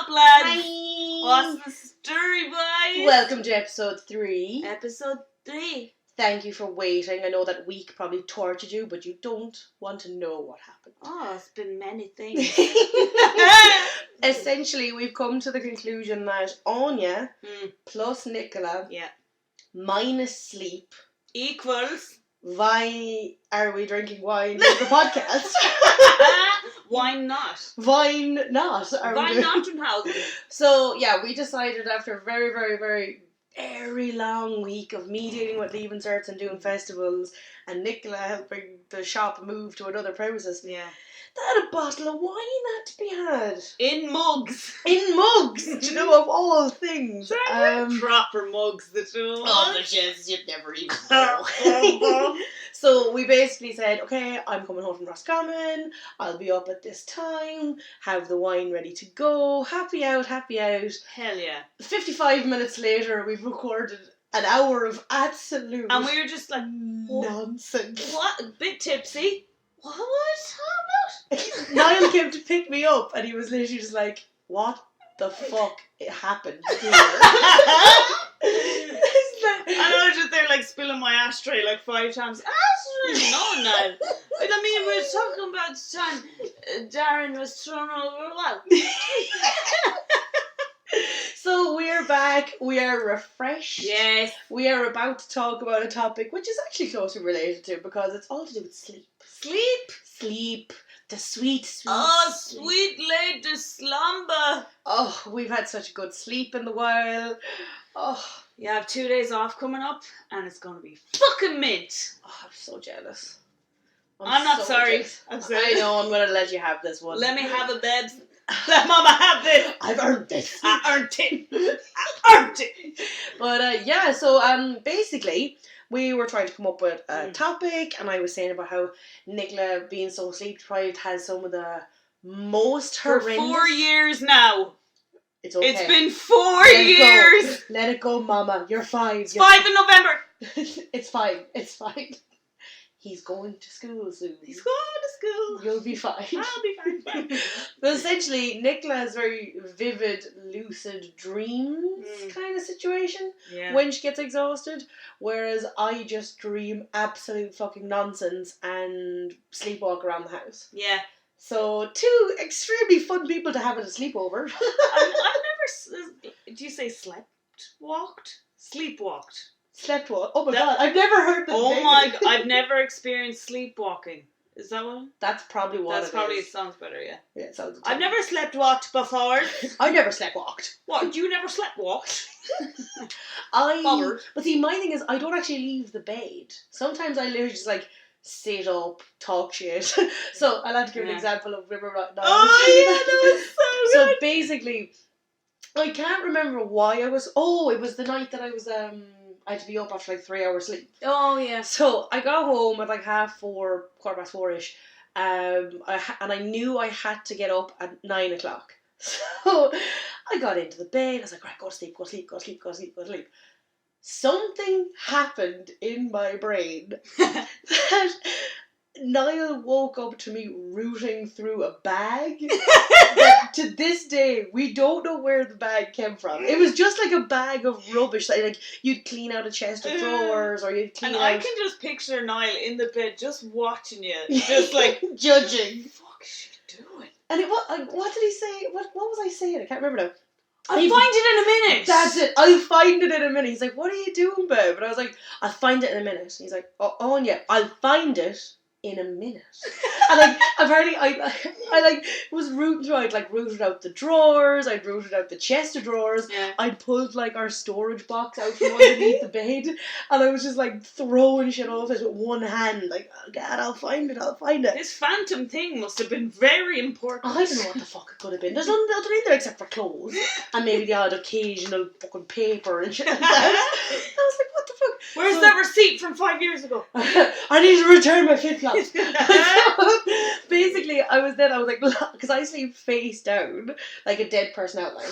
Lads. Hi. What's the story, boys? Welcome to episode 3. Episode 3. Thank you for waiting. I know that week probably tortured you, but you don't want to know what happened. Oh, it's been many things. Essentially, we've come to the conclusion that Anya plus Nicola minus sleep equals... Why are we drinking wine in the podcast? Why not? Why not? Why not in housing? So, yeah, we decided after a very, very, very, very long week of me dealing with leaving certs and doing festivals and Nicola helping the shop move to another premises. Yeah. That a bottle of wine had to be had. In mugs. In mugs, do you know, of all things. Proper mugs, the two. Oh, the shiz, you'd never even know. So we basically said, okay, I'm coming home from Roscommon, I'll be up at this time, have the wine ready to go, happy out. Hell yeah. 55 minutes later, we've recorded an hour of absolute... And we were just like... nonsense. What? A bit tipsy. What was that? Niall came to pick me up and he was literally just like, what the fuck happened here? And I was just there like spilling my ashtray like 5 times. Ashtray? No, no. I mean, we were talking about the time Darren was thrown over well. So we're back, we are refreshed. Yes. We are about to talk about a topic which is actually closely related to because it's all to do with sleep. Sleep. The sweet. Oh, sweet lady slumber. Oh, we've had such good sleep in the while. Oh. You have 2 days off coming up and it's going to be fucking mint. Oh, I'm so jealous. I'm not so sorry. Jealous. I'm sorry. I know, I'm going to let you have this one. Let me have a babes. Let mama have this. I've earned this. I earned it. But yeah, so basically we were trying to come up with a topic and I was saying about how Nicola, being so sleep deprived, has some of the most horrendous... For 4 years now. It's okay. It's been 4 years. Let it go, mama. You're fine. It's 5 in November. It's fine. He's going to school soon. He's going to school. You'll be fine. I'll be fine. But essentially, Nicola has very vivid, lucid dreams kind of situation when she gets exhausted, whereas I just dream absolute fucking nonsense and sleepwalk around the house. Yeah. So, 2 extremely fun people to have at a sleepover. I've never... Do you say sleepwalked? Sleepwalked. Sleepwalk. Oh my god, I've never heard that. Oh my god, I've never experienced sleepwalking. Is that one? That's probably what That's probably, it sounds better, yeah. Yeah, it sounds... I've never sleptwalked before. I never sleptwalked. What, you never sleptwalked? But see, my thing is, I don't actually leave the bed. Sometimes I literally just like sit up, talk shit. So I'll have to give an example of River Rock. Oh yeah, that was so good. So basically, I can't remember why I was... Oh, it was the night that I was... I had to be up after like 3 hours sleep. Oh yeah. So I got home at like 4:30, 4:15ish, and I knew I had to get up at 9 o'clock. So I got into the bed. I was like, right, go to sleep. Something happened in my brain that Niall woke up to me rooting through a bag. That to this day, we don't know where the bag came from. It was just like a bag of rubbish that like you'd clean out a chest of drawers or you'd clean out... I can just picture Niall in the bed just watching you, just like judging. What the fuck is she doing? And what did he say? What was I saying? I can't remember now. I'll find it in a minute. That's it. I'll find it in a minute. He's like, what are you doing, babe? And I was like, I'll find it in a minute. And he's like, oh yeah, I'll find it in a minute. And like apparently I like was rooting through. I'd like rooted out the drawers, I'd rooted out the chest of drawers, I'd pulled like our storage box out from underneath the bed, and I was just like throwing shit off it with one hand, like, oh god, I'll find it. This phantom thing must have been very important. I don't know what the fuck it could have been. There's nothing in there except for clothes and maybe the odd occasional fucking paper and shit like that. I was like, what the fuck? Where's that receipt from 5 years ago? I need to return my flip-flops. Basically, I was like, because I sleep face down, like a dead person outline.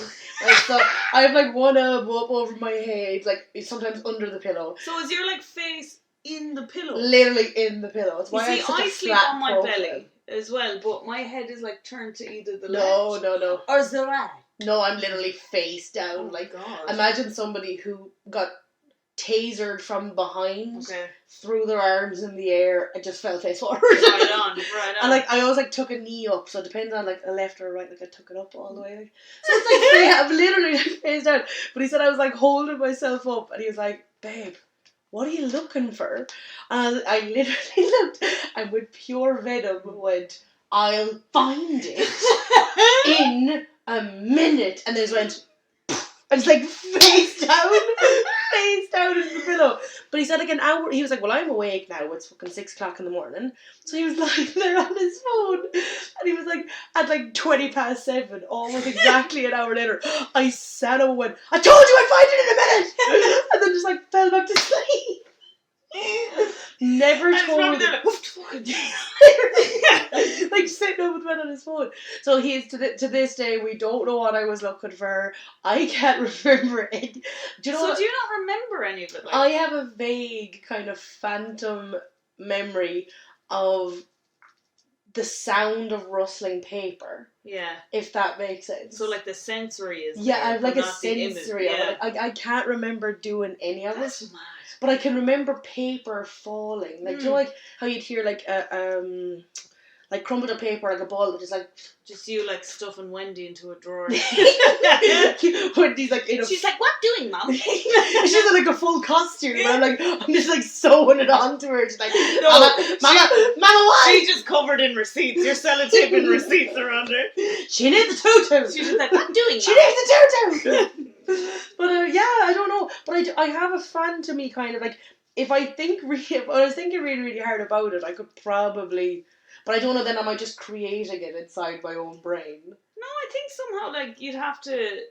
Like, so I have like one elbow up over my head, like sometimes under the pillow. So is your like face in the pillow? Literally in the pillow. It's You why see, I have such I a sleep flat on my profile. belly as well, but my head is like turned to either the No, left no. or the right. No, I'm literally face down. Oh, like, God. imagine somebody who got tasered from behind, Okay. threw their arms in the air, and just fell face forward. Right on. And like, I always like took a knee up, so it depends on like a left or a right. Like, I took it up all the way. Like, so it's like, I'm literally like face down. But he said I was like holding myself up, and he was like, "Babe, what are you looking for?" And I literally looked, and with pure venom went, "I'll find it in a minute." And then just went, I was like face down in the pillow. But he said like an hour, he was like, "Well, I'm awake now, it's fucking 6 o'clock in the morning." So he was lying there on his phone, and he was like, at like 7:20, almost exactly an hour later, I sat up and went, "I told you I'd find it in a minute!" And then just like fell back to sleep. Never told him. There, like, what the fuck is this? Like sitting up with one on his phone. So he's to this day, we don't know what I was looking for. I can't remember it. Do you know? So what? do you not remember any of it? Like? I have a vague kind of phantom memory of the sound of rustling paper. Yeah. If that makes sense. So like the sensory is. Yeah, there, I have like but a not the image. sensory of Yeah. it. I can't remember doing any of That's it. mad. But I can remember paper falling. Like, do you know, like how you'd hear like like crumbled up paper, like a ball that is like. Just you like stuffing Wendy into a drawer. Wendy's like in a. She's like, "What doing, Mum?" She's in like a full costume, and I'm just like sewing it onto her. She's like, No, Mama, why? She's just covered in receipts. You're sellotaping receipts around her. She needs the tutu. She's just like, "What doing, She Mum?" needs the tutu. But yeah, I don't know. But I have a phantom-y kind of like, if I think if I was thinking really, really hard about it, I could probably. But I don't know. Then am I just creating it inside my own brain? No, I think somehow like you'd have to.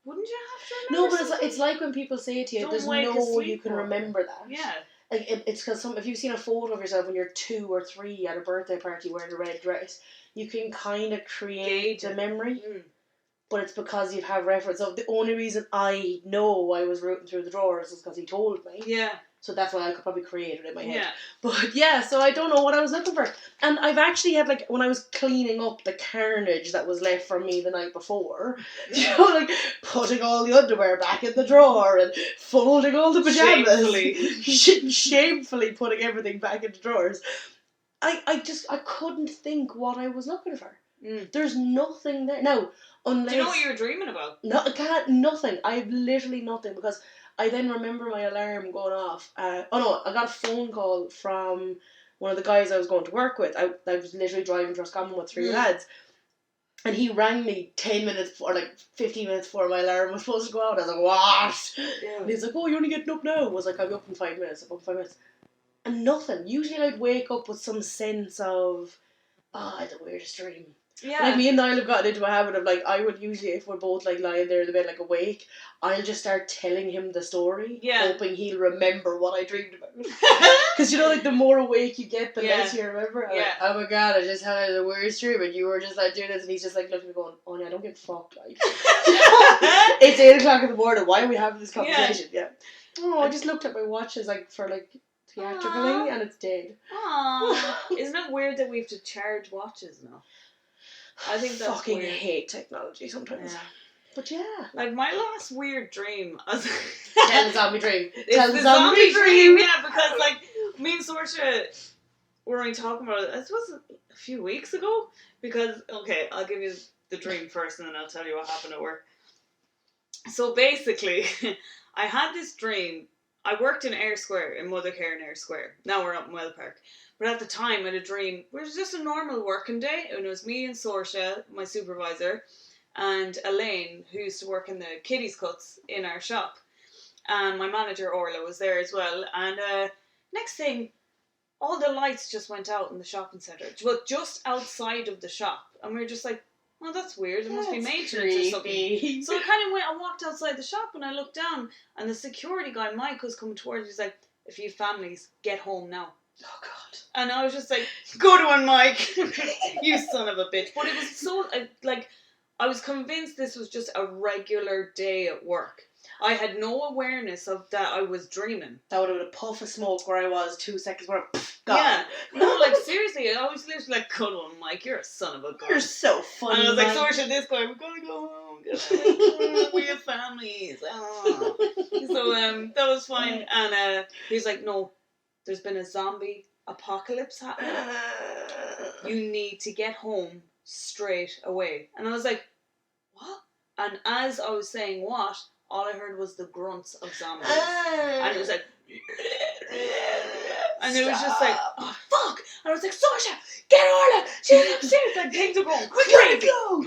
Wouldn't you have to? No, but something? it's like when people say to you, Don't "There's wake no a way you can sleepwalker. remember that." Yeah. Like it's because if you've seen a photo of yourself when you're 2 or 3 at a birthday party wearing a red dress, you can kind of create a memory. But it's because you have reference. So the only reason I know I was rooting through the drawers is because he told me. Yeah. So that's why I could probably create it in my head. Yeah. But yeah, so I don't know what I was looking for. And I've actually had, like, when I was cleaning up the carnage that was left from me the night before, you know, like, putting all the underwear back in the drawer and folding all the pajamas. Shamefully putting everything back into drawers. I couldn't think what I was looking for. There's nothing there. Now, unless... Do you know what you were dreaming about? No, I can't, nothing. I have literally nothing, because I then remember my alarm going off. I got a phone call from one of the guys I was going to work with. I was literally driving to Roscommon with 3 lads. And he rang me 10 minutes or like 15 minutes before my alarm was supposed to go out. I was like, what? Yeah. And he's like, "Oh, you're only getting up now." I was like, "I'll be up in 5 minutes. I'm up in 5 minutes. And nothing. Usually I'd wake up with some sense of, I had the weirdest dream. Yeah. Like, me and Niall have gotten into a habit of, like, I would usually, if we're both, like, lying there in the bed, like, awake, I'll just start telling him the story, hoping he'll remember what I dreamed about. Because, you know, like, the more awake you get, the less you remember. I'm like, "Oh my god, I just had the worst dream, and you were just, like, doing this," and he's just, like, looking at me going, "Oh, yeah, I don't give a fuck, like." It's 8 o'clock in the morning, why are we having this conversation? Yeah. Oh, I just looked at my watches, like, for, like, theatrical thing, and it's dead. Aww. Isn't it weird that we have to charge watches now? I think that's fucking weird. hate technology sometimes. Yeah. But yeah. Like, my last weird dream... Tell the zombie dream. Tell the zombie dream! Yeah, because, like, me and Saoirse were only talking about it, this was a few weeks ago, because, okay, I'll give you the dream first, and then I'll tell you what happened at work. So, basically, I had this dream. I worked in Ayr Square, in Mothercare in Ayr Square. Now we're up in Well Park. But at the time, I had a dream. It was just a normal working day. And it was me and Saoirse, my supervisor, and Elaine, who used to work in the kiddies cuts in our shop. And my manager, Orla, was there as well. And next thing, all the lights just went out in the shopping centre. But just outside of the shop. And we were just like, well, that's weird. It must be That's maintenance or something. creepy. So I walked outside the shop and I looked down and the security guy, Mike, was coming towards me. He's like, if you families, get home now. Oh, God. And I was just like, good one, Mike. You son of a bitch. But it was so, like, I was convinced this was just a regular day at work. I had no awareness of that I was dreaming. That would have been a puff of smoke where I was 2 seconds where gone. Yeah. No, like, seriously, I was literally like, good one, Mike. You're a son of a gun. You're so funny, And I was like, Mike. so should this guy, we're gonna go home. We have families. Oh. So that was fine. And he was like, no, there's been a zombie apocalypse happening. You need to get home straight away. And I was like, what? And as I was saying what, all I heard was the grunts of zombies. And it was like, and it was just like, oh fuck! And I was like, Sasha, get Orla! She's upstairs! Like things are going crazy. Go!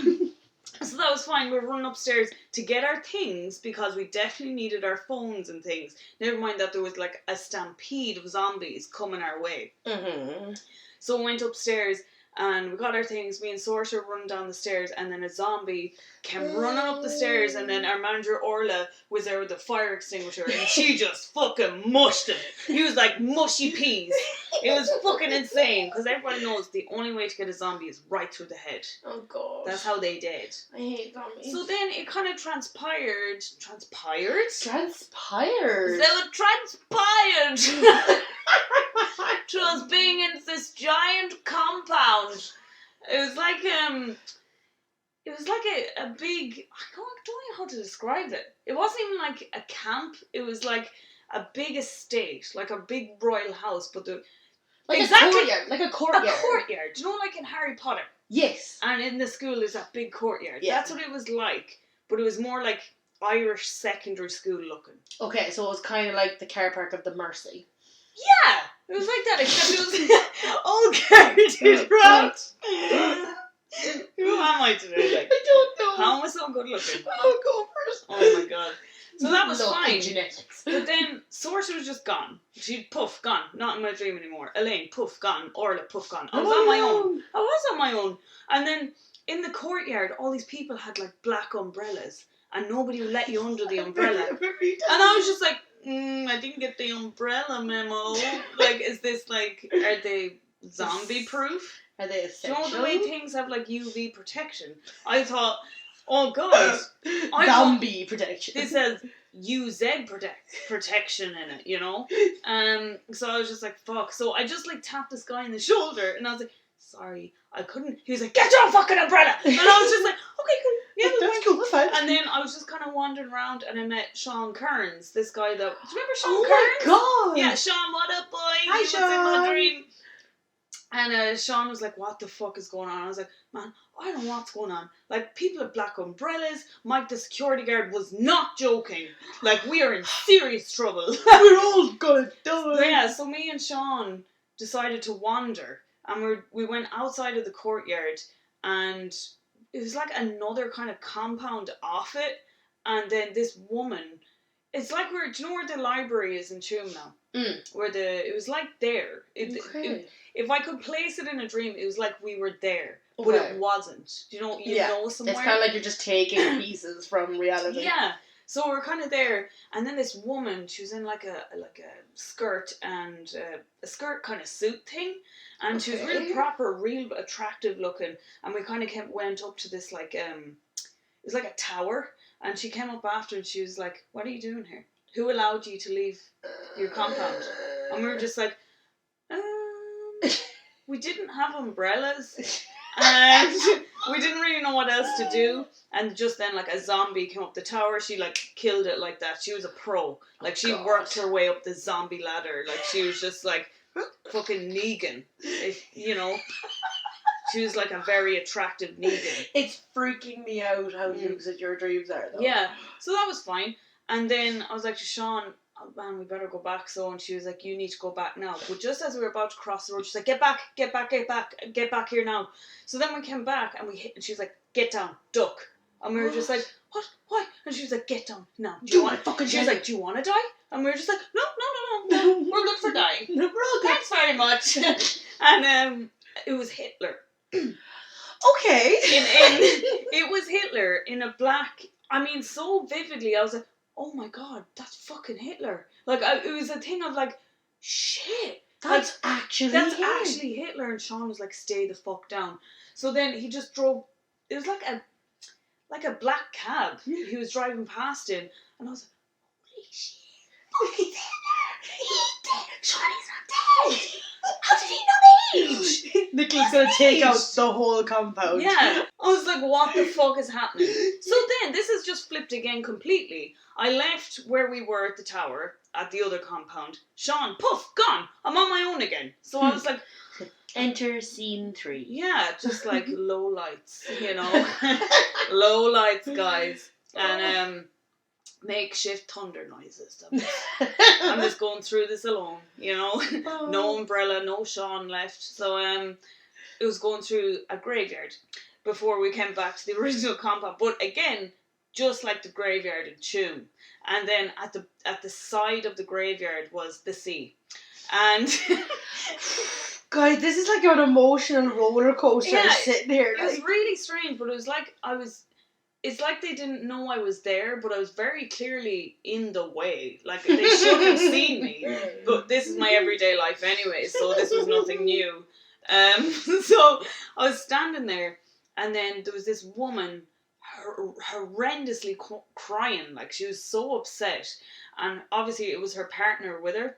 So that was fine. We were running upstairs to get our things because we definitely needed our phones and things. Never mind that there was like a stampede of zombies coming our way. Mm-hmm. So we went upstairs and we got our things. Me and Saoirse run down the stairs and then a zombie came running up the stairs and then our manager Orla was there with the fire extinguisher and she just fucking mushed him. He was like mushy peas. It was fucking insane because everybody knows the only way to get a zombie is right through the head. Oh, God. That's how they did. I hate zombies. So then it kind of transpired. Transpired? So it transpired to us being in this giant compound. It was like a big, I don't know how to describe it. It wasn't even like a camp. It was like a big estate, like a big royal house, but like exactly, a courtyard. Like a courtyard. A courtyard. Do you know, like in Harry Potter? Yes. And in the school there's that big courtyard. Yeah. That's what it was like. But it was more like Irish secondary school looking. Okay, so it was kind of like the car park of the Mercy. Yeah! It was like that, except it was all carried right. Who am I today? Like, I don't know. how am I so good looking? I'll go first. Oh my god. So that was Lucky fine. genetics. But then Saoirse was just gone. She poof, gone. Not in my dream anymore. Elaine, poof, gone. Orla, poof, gone. I was on my own. I was on my own. And then in the courtyard, all these people had like black umbrellas. And nobody would let you under the umbrella. And I was just like, I didn't get the umbrella memo. Like, is this like, are they zombie proof? Are they essential? Do you know the way things have like UV protection? I thought, oh god. Zombie protection. This says UZ protection in it, you know? So I was just like, fuck. So I just like tapped this guy in the shoulder and I was like, sorry, I couldn't. He was like, get your fucking umbrella! And I was just like, okay, cool. Yeah, that's cool, that's fine. And then I was just kind of wandering around and I met Sean Kearns, this guy that, do you remember Sean Oh Kearns? my god! Yeah, Sean, what up, boy? Hi, He was in my Sean. dream. And Sean was like, what the fuck is going on? I was like, man, I don't know what's going on. Like, people have black umbrellas. Mike, the security guard, was not joking. Like, we are in serious trouble. We're all gonna die. Yeah, so me and Sean decided to wander. And we went outside of the courtyard. And it was like another kind of compound off it. And then this woman... It's like do you know where the library is in Tuam now? Where it was like there. If I could place it in a dream, it was like we were there, but it wasn't. Do you know? Know somewhere. It's kind of like you're just taking pieces from reality. Yeah. So we're kind of there, and then this woman, she was in like a skirt and a skirt kind of suit thing, and she was really proper, real attractive looking, and we kind of went up to this like it was like a tower. And she came up after and she was like, what are you doing here? Who allowed you to leave your compound? And we were just like, we didn't have umbrellas. And we didn't really know what else to do. And just then, like, a zombie came up the tower. She, like, killed it like that. She was a pro. Like, she worked her way up the zombie ladder. Like, she was just, like, fucking Negan. You know? She was like a very attractive Negan. It's freaking me out how lucid your dreams are, though. Yeah, so that was fine. And then I was like to Sean, oh man, we better go back. So, and she was like, you need to go back now. But just as we were about to cross the road, she's like, get back here now. So then we came back and and she was like, get down, duck. And we were just like, what? Why? And she was like, get down now. She was like, do you want to die? And we were just like, no, we're good for dying. No, we're all good. Thanks very much. And it was Hitler. Okay. It was Hitler in a black. I mean, so vividly. I was like, oh my god, that's fucking Hitler. Like, it was a thing of like, shit. That's like, actually that's him. actually Hitler. And Sean was like, stay the fuck down. So then he just drove. It was like a black cab. He was driving past him, and I was like, holy shit, fucking Hitler. He's dead. Sean's not dead. How did he know the age? Nicholas gonna take out the whole compound. Yeah. I was like, what the fuck is happening? So then, this has just flipped again completely. I left where we were at the tower, at the other compound. Sean, poof, gone. I'm on my own again. So I was like... Enter scene 3. Yeah, just like low lights, you know. Low lights, guys. And makeshift thunder noises. I'm just going through this alone, you know. No umbrella, no Sean left. So it was going through a graveyard before we came back to the original compound. But again, just like the graveyard in Tuam. And then at the side of the graveyard was the sea. And Guys, this is like an emotional roller coaster. Yeah, sitting here. It was really strange, but it was like it's like they didn't know I was there, but I was very clearly in the way. Like, they should have seen me. But this is my everyday life anyway, so this was nothing new. So I was standing there, and then there was this woman horrendously crying. Like, she was so upset. And obviously it was her partner with her.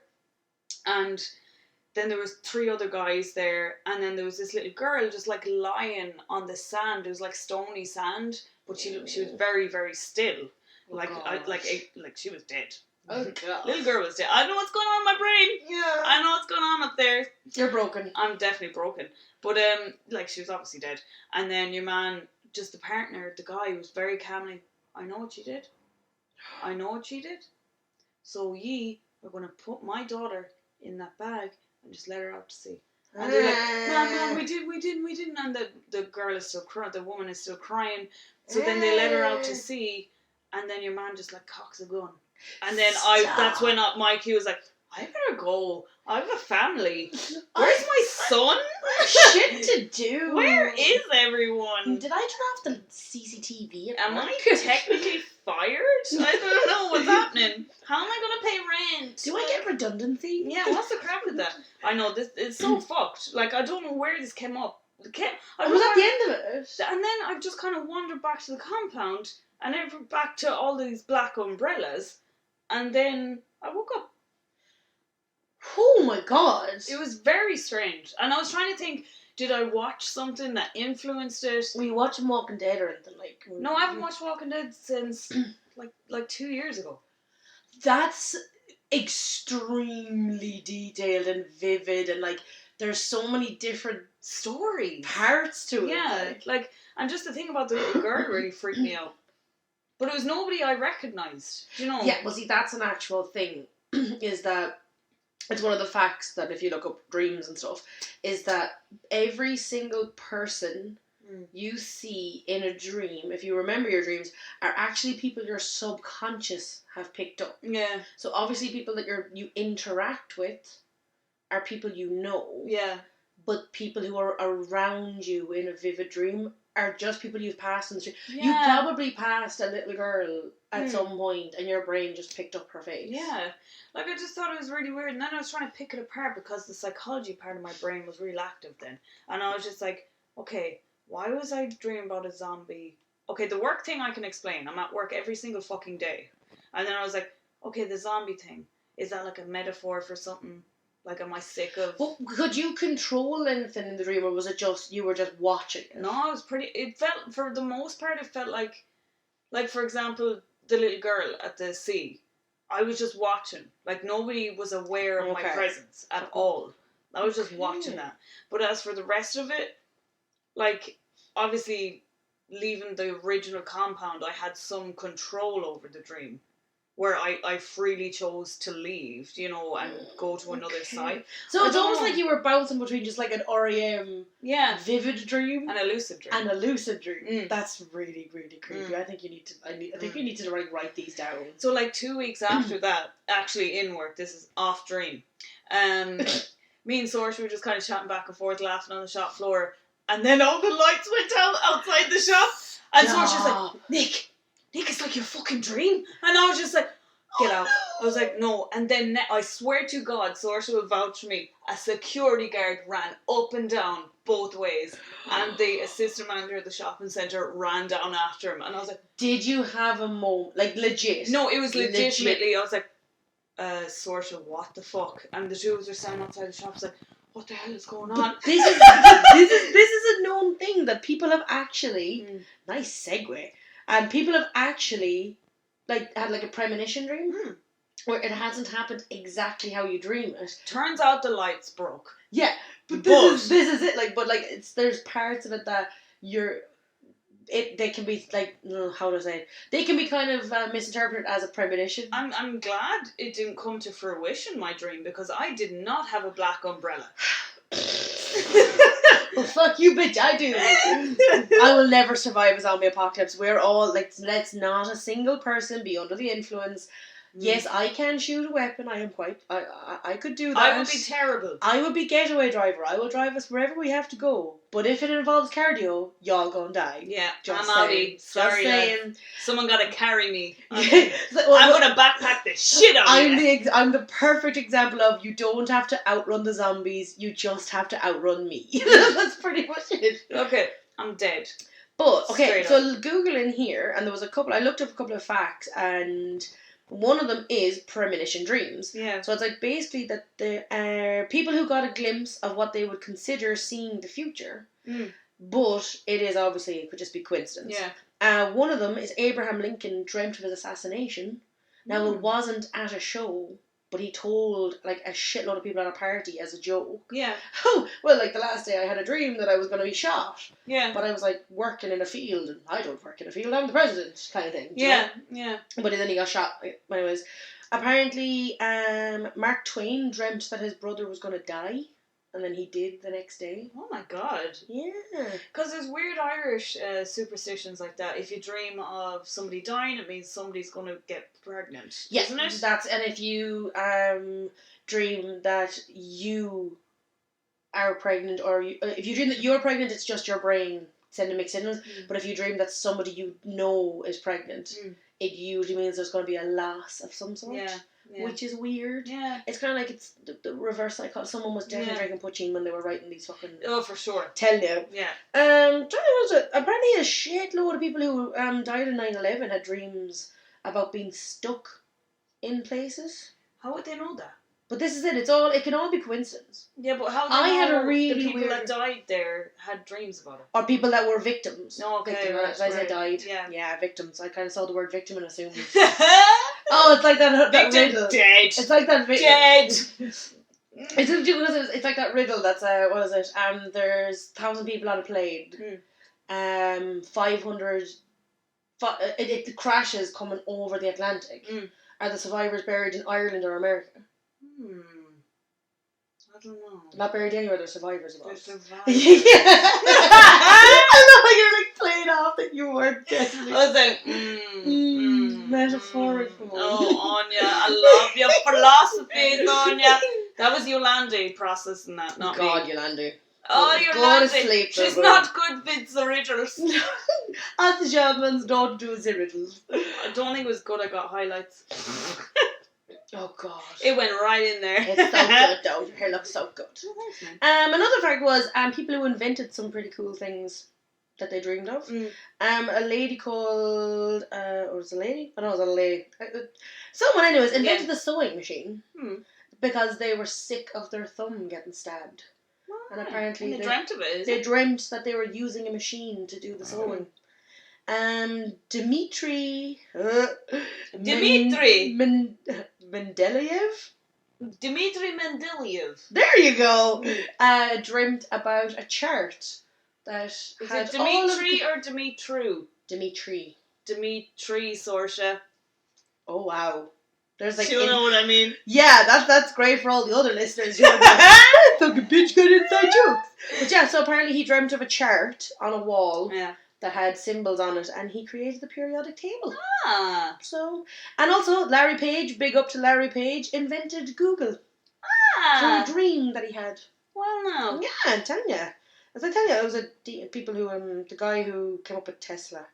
And then there was 3 other guys there, and then there was this little girl just like lying on the sand. It was like stony sand, but she was very, very still, like she was dead. Oh god, little girl was dead. I know what's going on in my brain. Yeah, I know what's going on up there. You're broken. I'm definitely broken, but like, she was obviously dead. And then your man, just the partner, the guy, was very calmly, I know what you did. I know what you did. So ye are going to put my daughter in that bag and just let her out to sea. And they're like, no, we didn't. And the girl is still crying, the woman is still crying. So then they let her out to sea, and then your man just like cocks a gun. And then that's when Mikey was like, I better go. I have a family. Where's my son? Shit to do. Where is everyone? Did I turn off the CCTV? Am I technically fired? I don't know what's happening. How am I going to pay rent? Do I get redundancy? Yeah, what's the crap with that? I know, this it's so fucked. Like, I don't know where this came up. I was at the end of it. And then I just kind of wandered back to the compound, and then back to all these black umbrellas, and then I woke up. Oh my god. It was very strange. And I was trying to think, did I watch something that influenced it? Were you watching Walking Dead or anything? Like, no, I haven't watched Walking Dead since like 2 years ago. That's extremely detailed and vivid, and like, there's so many different stories, parts to it. Yeah, like, and just the thing about the little girl really freaked me out. But it was nobody I recognised, you know? Yeah, well, see, that's an actual thing, is that it's one of the facts that if you look up dreams and stuff, is that every single person you see in a dream, if you remember your dreams, are actually people your subconscious have picked up. Yeah. So obviously people that you interact with are people you know. Yeah. But people who are around you in a vivid dream are just people you've passed in the street. Yeah. You probably passed a little girl at some point, and your brain just picked up her face. Yeah. Like, I just thought it was really weird, and then I was trying to pick it apart because the psychology part of my brain was real active then. And I was just like, okay, why was I dreaming about a zombie? Okay, the work thing I can explain. I'm at work every single fucking day. And then I was like, okay, the zombie thing, is that like a metaphor for something? Like, am I sick of... Well, could you control anything in the dream, or was it just, you were just watching it? No, it felt, for the most part, it felt like, for example, the little girl at the sea. I was just watching. Like, nobody was aware of my presence at all. I was just watching that. But as for the rest of it, like, obviously, leaving the original compound, I had some control over the dream, where I freely chose to leave, you know, and go to another site. So it's almost like you were bouncing between just like an REM vivid dream and a lucid dream. And a lucid dream. That's really, really creepy. I think you need to you need to write these down. So like 2 weeks after that, actually in work, this is off dream. Me and Source were just kind of chatting back and forth, laughing on the shop floor, And then all the lights went out outside the shop. And Yeah. Saoirse's like, Nick, it's like your fucking dream. And I was just like, get out. I was like, no. And then I swear to God, Saoirse will vouch for me, a security guard ran up and down both ways. And the assistant manager of the shopping centre ran down after him. And I was like, did you have a moment, like legit? no, it was legitimately, I was like, Saoirse, what the fuck? And the two of us are standing outside the shop. I was like, what the hell is going on? But this is a known thing that people have actually, nice segue, and people have actually had like a premonition dream where it hasn't happened exactly how you dream it. Turns out the lights broke. Yeah, but this is it. There's parts of it that they can be like, how do I say it? They can be kind of misinterpreted as a premonition. I'm glad it didn't come to fruition, my dream, because I did not have a black umbrella. Well, fuck you, bitch, I do. I will never survive a zombie apocalypse. We're all let's not a single person be under the influence. Yes, I can shoot a weapon. I could do that. I would be terrible. I would be getaway driver. I will drive us wherever we have to go. But if it involves cardio, y'all gonna die. Yeah, just I'm outie. Sorry, saying. Someone gotta carry me. I'm Well, gonna backpack the shit out of you. I'm the perfect example of you don't have to outrun the zombies. You just have to outrun me. That's pretty much it. Okay, I'm dead. But okay, Straight so Google in here, and there was I looked up a couple of facts, and one of them is premonition dreams. Yeah. So it's like basically that there are people who got a glimpse of what they would consider seeing the future. But it could just be coincidence. Yeah. One of them is Abraham Lincoln dreamt of his assassination. Now it wasn't at a show, but he told like a shitload of people at a party as a joke. Yeah. Oh, well, like the last day I had a dream that I was going to be shot. Yeah. But I was like working in a field, and I don't work in a field, I'm the president, kind of thing. Yeah. You know? Yeah. But then he got shot. Anyways, apparently Mark Twain dreamt that his brother was going to die. And then he did the next day. Oh my God. Yeah. Because there's weird Irish superstitions like that. If you dream of somebody dying, it means somebody's going to get pregnant. Yeah, isn't it? and if you dream that you are pregnant, or if you dream that you're pregnant, it's just your brain sending mixed signals. But if you dream that somebody you know is pregnant, it usually means there's going to be a loss of some sort. Yeah. Which is weird. Yeah. It's kind of like it's the reverse psychology. Someone was definitely drinking poutine when they were writing these fucking... Oh, for sure. Tell you. Yeah. Apparently a shitload of people who died in 9/11 had dreams about being stuck in places. How would they know that? But this is it. It can all be coincidence. Yeah, but how had a really the people weird... that died there had dreams about it? Or people that were victims. No, okay. Right, I said died. Yeah. Yeah, victims. I kind of saw the word victim and assumed. Oh, it's like that riddle. Dead. It's like that riddle. Dead. It's like that riddle that's what is it? There's 1,000 people on a plane. 500. It crashes coming over the Atlantic. Are the survivors buried in Ireland or America? I don't know. They're not buried anywhere. They're survivors. They're survivors. I know you're like playing off that you weren't getting it. I was like, metaphorical. Oh, Anya, I love your philosophies, Anya. That was Yolande processing that, not God, me. Yolande. Oh, Go to Yolande. sleep, She's bro. not good with the riddles. As the Germans don't do the riddles. I don't think it was good. I got highlights. Oh God. It went right in there. It's so good though. Your hair looks so good. Oh, thanks, man. Another fact was people who invented some pretty cool things that they dreamed of. A lady called or was it a lady? I know it was a lady. Someone anyways invented the sewing machine because they were sick of their thumb getting stabbed. And apparently they dreamt of it. They dreamt that they were using a machine to do the sewing. Dmitry Mendeleev? Dmitry Mendeleev. There you go. Dreamt about a chart that Is had it Dimitri or Dimitru? Dimitri. Dimitri, Saoirse. Oh wow. There's like Do you know what I mean? Yeah, that's great for all the other listeners. Fucking bitch got inside jokes. But yeah, so apparently he dreamt of a chart on a wall that had symbols on it, and he created the periodic table. So, and also Larry Page, big up to Larry Page, invented Google. Through a dream that he had. Well, no. Yeah, I'm telling you. As I tell you, it was people who the guy who came up with Tesla.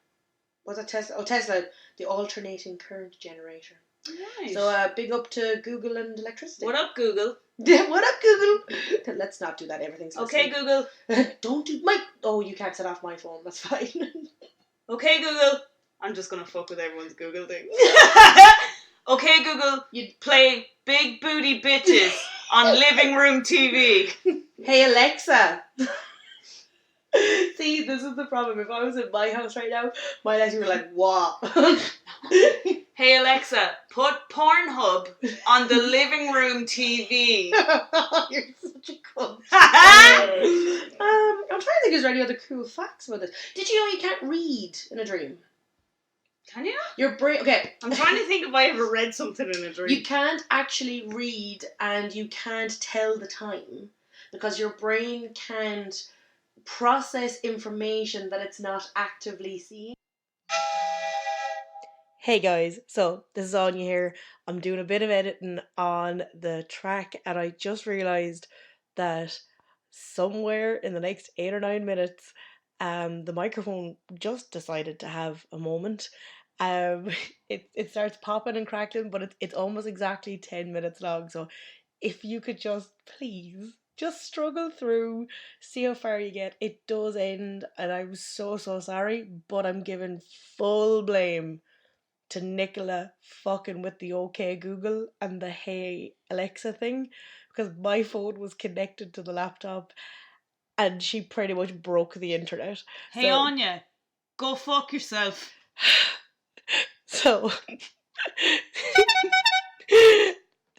Was it Tesla? Oh, Tesla, the alternating current generator. Nice. So big up to Google and electricity. What up, Google? What up, Google? Let's not do that. Everything's okay, listening. Google. Don't do my. Oh, you can't set off my phone. That's fine. Okay, Google. I'm just gonna fuck with everyone's Google thing. Okay, Google. You'd play Big Booty Bitches on living room TV. Hey, Alexa. See, this is the problem. If I was in my house right now, my Alexa would be like, what? Hey, Alexa, put Pornhub on the living room TV. You're such a cunt. I'm trying to think if there's any other cool facts about this. Did you know you can't read in a dream? Can you? Your brain... Okay. I'm trying to think if I ever read something in a dream. You can't actually read and you can't tell the time because your brain can't process information that it's not actively seeing. Hey guys, so this is Anya here. I'm doing a bit of editing on the track and I just realised that somewhere in the next 8 or 9 minutes the microphone just decided to have a moment. It starts popping and crackling, but it's almost exactly 10 minutes long, so if you could just please just struggle through, see how far you get. It does end and I'm so sorry, but I'm giving full blame to Nicola fucking with the OK Google and the Hey Alexa thing, because my phone was connected to the laptop and she pretty much broke the internet. Hey, so, Anya, go fuck yourself. So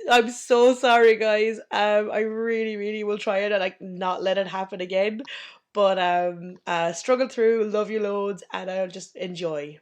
I'm so sorry, guys. I really will try it and like not let it happen again. But struggle through, love you loads, and I'll just enjoy.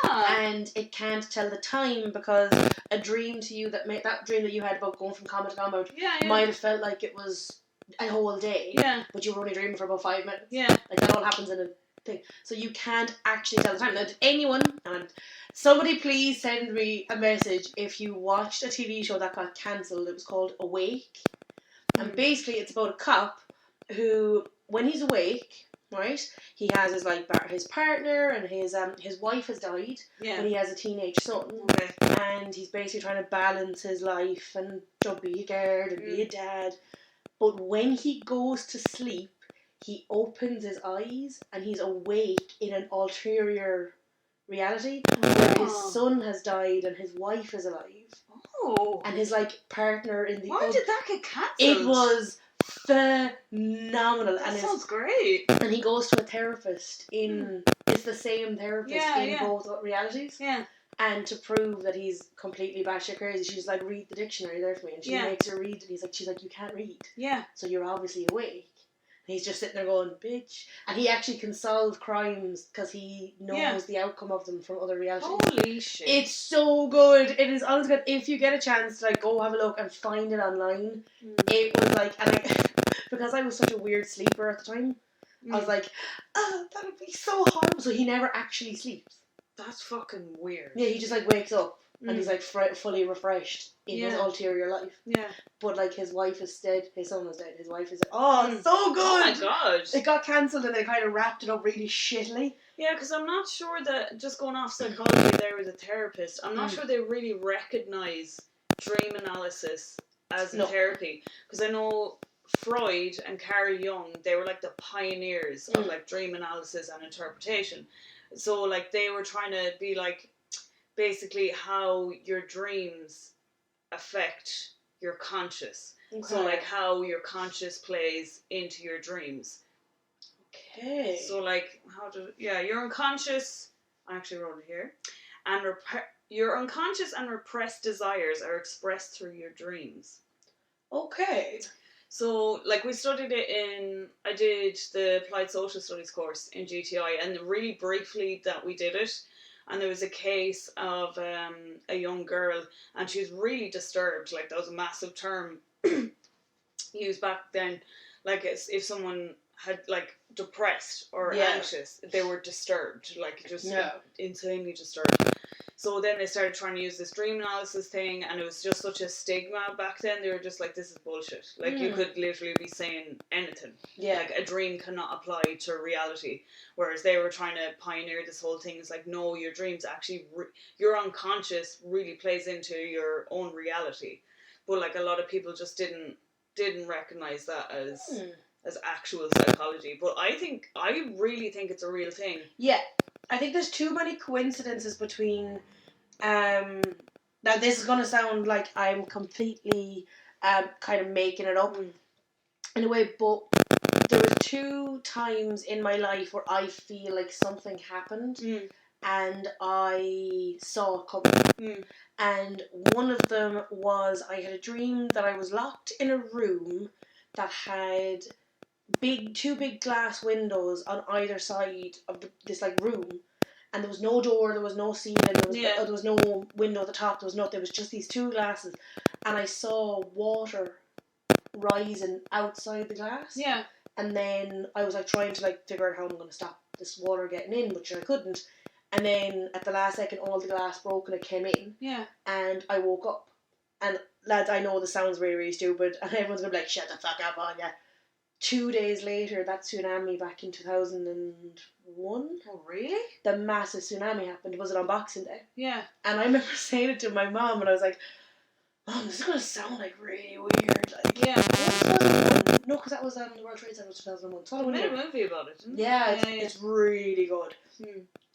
And it can't tell the time because a dream to you that dream that you had about going from combat to combat might have felt like it was a whole day. Yeah. But you were only dreaming for about 5 minutes. Yeah. Like that all happens in a thing. So you can't actually tell the time. Now, did anyone, and somebody please send me a message if you watched a TV show that got cancelled. It was called Awake. And basically it's about a cop who, when he's awake, right, he has his his partner and his wife has died, but he has a teenage son, and he's basically trying to balance his life and be a guard and be a dad. But when he goes to sleep, he opens his eyes and he's awake in an ulterior reality where his son has died and his wife is alive. Oh. And his partner in the... Why did that get cancelled? It was phenomenal. That sounds great. And he goes to a therapist in... It's the same therapist in both realities. Yeah. And to prove that he's completely batshit crazy, she's like, read the dictionary there for me. And she makes her read it. She's like, you can't read. Yeah. So you're obviously awake. And he's just sitting there going, bitch. And he actually can solve crimes because he knows the outcome of them from other realities. Holy shit. It's so good. It is honestly good. If you get a chance to go have a look and find it online, it was because I was such a weird sleeper at the time, I was like, that would be so horrible. So he never actually sleeps. That's fucking weird. Yeah, he just wakes up and he's fully refreshed in his ulterior life. Yeah. But his wife is dead, his son is dead, his wife is dead. Oh, so good! Oh my god. It got cancelled and they kind of wrapped it up really shittily. Yeah, because I'm not sure that, just going off psychology there as a therapist, I'm not sure they really recognise dream analysis as a therapy. Because I know Freud and Carl Jung, they were the pioneers of dream analysis and interpretation. So they were trying to be basically how your dreams affect your conscious. Okay. So how your conscious plays into your dreams. Okay. So your unconscious, I actually wrote it here, and your unconscious and repressed desires are expressed through your dreams. Okay. So, we studied it I did the Applied Social Studies course in GTI, and really briefly that we did it, and there was a case of a young girl, and she was really disturbed. That was a massive term used back then. If someone had, depressed or anxious, they were disturbed, just insanely disturbed. So then they started trying to use this dream analysis thing, and it was just such a stigma back then. They were just like, this is bullshit. Like, you could literally be saying anything. Yeah. Like, a dream cannot apply to reality. Whereas they were trying to pioneer this whole thing. It's like, no, your dreams actually, your unconscious really plays into your own reality. But, like, a lot of people just didn't recognize that as actual psychology. But I really think it's a real thing. Yeah. I think there's too many coincidences between, now this is going to sound like I'm completely kind of making it up in a way, but there were 2 times in my life where I feel like something happened and I saw it coming. And one of them was I had a dream that I was locked in a room that had 2 big glass windows on either side of this like room, and there was no door, there was no ceiling, there was no window at the top, there was just these 2 glasses, and I saw water rising outside the glass. Yeah. And then I was like trying to like figure out how I'm going to stop this water getting in, but I couldn't. And then at the last second, all the glass broke and it came in. Yeah. And I woke up. And lads, I know this sounds really, really stupid, and everyone's going to be like, shut the fuck up on ya. 2 days later, that tsunami back in 2001. Oh, really? The massive tsunami happened. Was it on Boxing Day? Yeah. And I remember saying it to my mom, and I was like, Mom, this is going to sound like really weird. Like, yeah. No, because that was the World Trade Center 2001. So they made a movie about it, didn't yeah, it's really good.